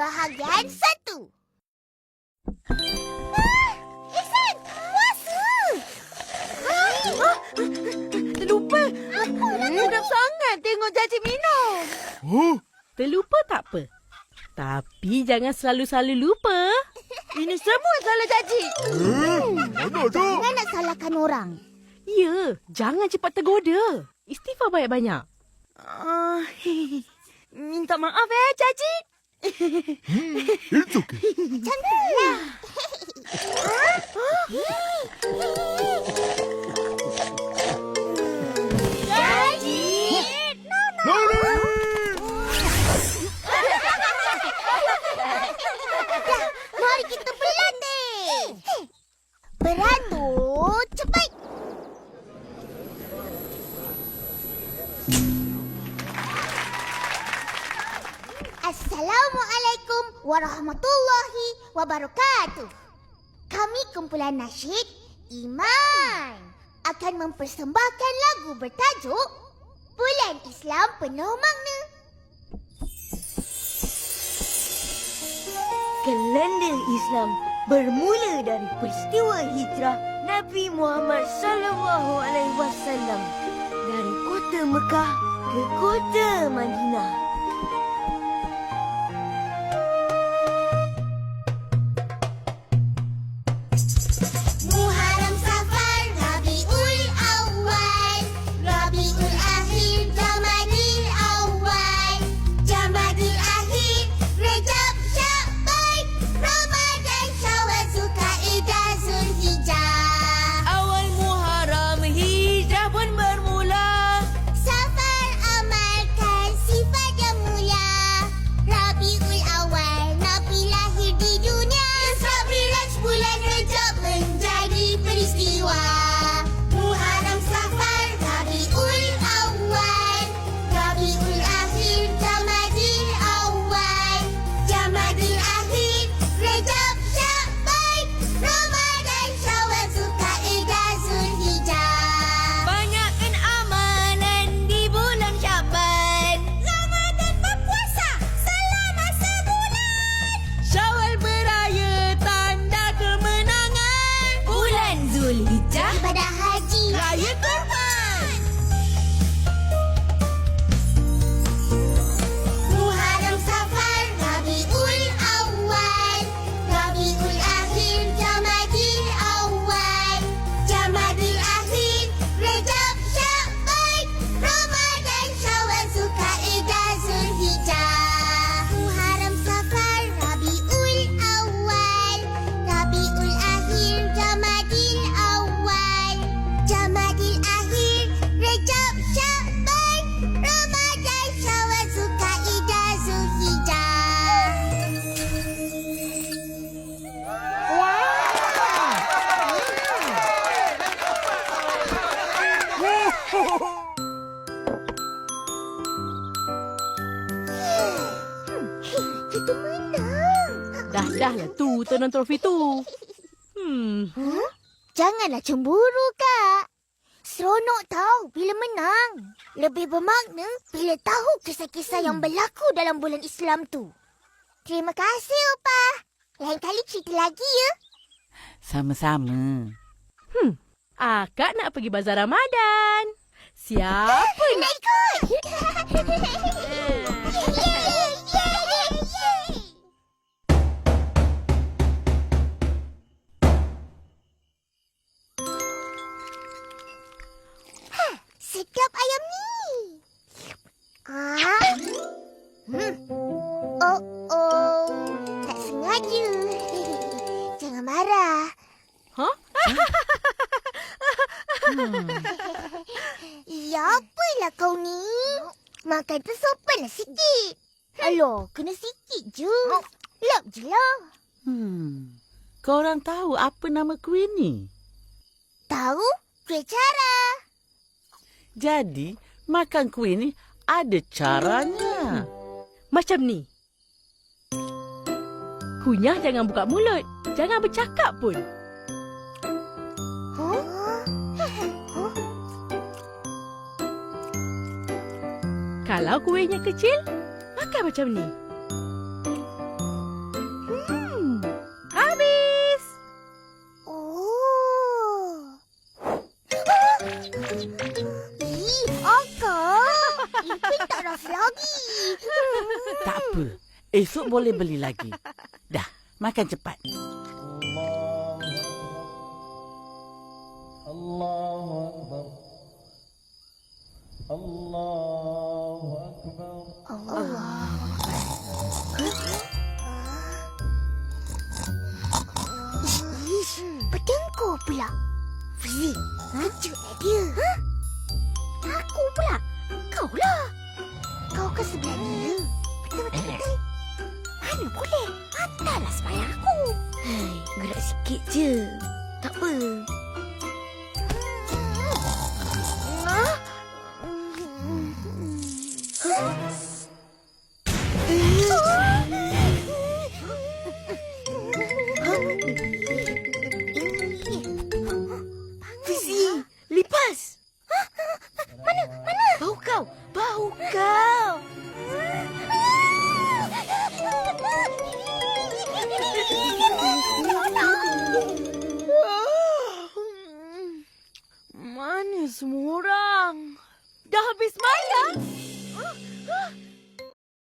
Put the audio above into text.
Bahagian 1. Ihsan, puasa! Terlupa. Sedap sangat tengok Caci minum. Oh, Terlupa tak apa. Tapi jangan selalu-selalu lupa. Ini semua salah Caci. mana tu? Jangan nak salahkan orang. Ya, jangan cepat tergoda. Istighfar banyak-banyak. Minta maaf Caci. It's okay. Candalah. Jadi, Lari! mari kita berlatih. Beratur cepat. Assalamualaikum warahmatullahi wabarakatuh. Kami kumpulan nasyid Iman akan mempersembahkan lagu bertajuk Bulan Islam Penuh Makna. Kalender Islam bermula dari peristiwa hijrah Nabi Muhammad SAW dari kota Mekah ke kota Madinah. Muharram Safar Rabiul Awal, Rabiul Akhir Jamadil Awal, Jamadil Akhir Rejab Sya'ban, Ramadan Syawal Zulkaidah Zulhijjah. Awal Muharram hijrah pun bermula. Safar amalkan sifat yang mulia, Rabiul Awal Nabi lahir di dunia, Isra Miraj bulan Rejab menjadi peristiwa. Muharram Safar Rabiul Awal, Rabiul Akhir Jamadil Awal, Jamadil Akhir Rejab Sya'ban, Ramadan Syawal Zulkaidah Zulhijjah. Banyakkan amalan di bulan Syaban. Ramadan berpuasa selama sebulan. Syawal beraya tanda kemenangan. Bulan Zulhijjah Ibadah haji raya kurban. Muharram Safar Rabiul Awal, Rabiul Akhir Jamadil Awal, Jamadil Akhir Rejab Sya'ban, Ramadan Syawal Zulkaidah Zulhijjah. Muharram Safar Rabiul Awal, Rabiul Akhir Jamadil Awal, Jamadil Akhir Rejab Sya'ban, Ramadan Syawal Zulkaidah Zulhijjah. Kita menang. Dah lah tu tenang trofi tu. Janganlah cemburu, Kak. Seronok tahu bila menang. Lebih bermakna bila tahu kisah-kisah yang berlaku dalam bulan Islam tu. Terima kasih, Opa. Lain kali cerita lagi ya. Sama-sama. Akak nak pergi bazar Ramadan. Siapa Nak ikut. Yeay, yeay, yeay. Sedap ayam ni. Oh. Tak sengaja. Jangan marah. Hah? Ya, apalah kau ni? Makan tersopanlah sikit. Alah, kena sikit je. Lap je lah. Korang tahu apa nama kuih ni? Tahu? Kuih cara. Jadi, makan kuih ni ada caranya. Macam ni. Kunyah jangan buka mulut. Jangan bercakap pun. Kalau kuihnya kecil, makan macam ni. Tak apa. Esok boleh beli lagi. Dah, makan cepat. Ish, bertengkar pula. Fizi, kejutlah dia. Aku pula. Kau lah. Kau ke sebelah dia. Betul. Mana boleh? Patahlah sembahyang aku. Gerak sikit je. Tak apa. Fizi, lipas. Mana? Bau kau. Mana semua orang? Dah habis malam?